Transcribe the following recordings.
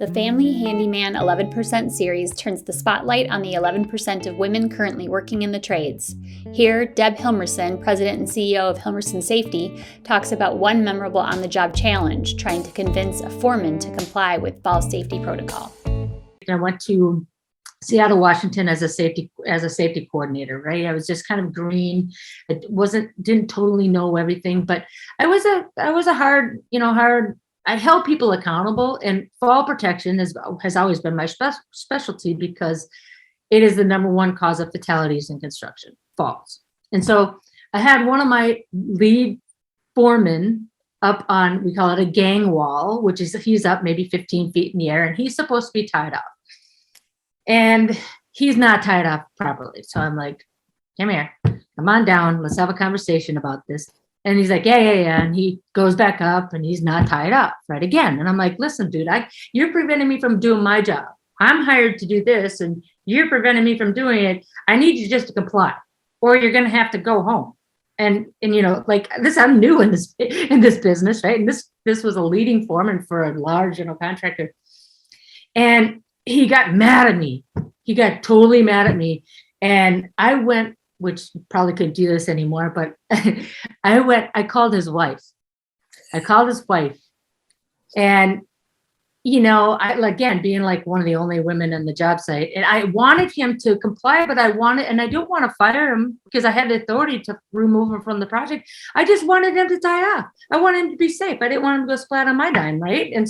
The Family Handyman 11% series turns the spotlight on the 11% of women currently working in the trades. Here, Deb Hilmerson, President and CEO of Hilmerson Safety, talks about one memorable on-the-job challenge, trying to convince a foreman to comply with fall safety protocol. I went to Seattle, Washington as a safety coordinator, right? I was just kind of green. I didn't totally know everything, but I was a hard, I held people accountable, and fall protection has always been my specialty because it is the number one cause of fatalities in construction, falls. And so I had one of my lead foremen up on, we call it a gang wall, which is he's up maybe 15 feet in the air, and he's supposed to be tied up. And he's not tied up properly. So I'm like, come here, come on down. Let's have a conversation about this. And he's like, yeah. And he goes back up and he's not tied up right again. And I'm like, listen, dude, you're preventing me from doing my job. I'm hired to do this and you're preventing me from doing it. I need you just to comply or you're going to have to go home. And like this, I'm new in this business, right? And this was a leading foreman for a large contractor. And he got mad at me. He got totally mad at me. And I went, which probably couldn't do this anymore, but I called his wife. And, again, being like one of the only women on the job site, and I wanted him to comply, but I don't want to fire him because I had the authority to remove him from the project. I just wanted him to tie off. I wanted him to be safe. I didn't want him to go splat on my dime, right? And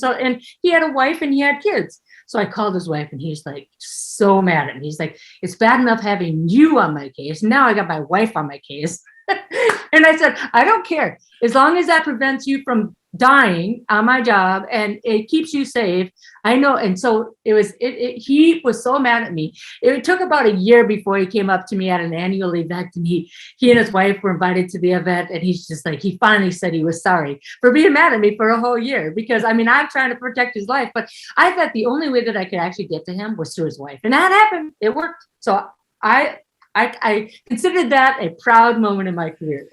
he had a wife and he had kids. So I called his wife and he's like so mad at me. He's like, it's bad enough having you on my case. Now I got my wife on my case. And I said, I don't care. As long as that prevents you from dying on my job and it keeps you safe, I know. And so he was so mad at me. It took about a year before he came up to me at an annual event, and he and his wife were invited to the event, and he's just like, he finally said he was sorry for being mad at me for a whole year, because I'm trying to protect his life, but I thought the only way that I could actually get to him was through his wife, and that happened. It worked. So I considered that a proud moment in my career.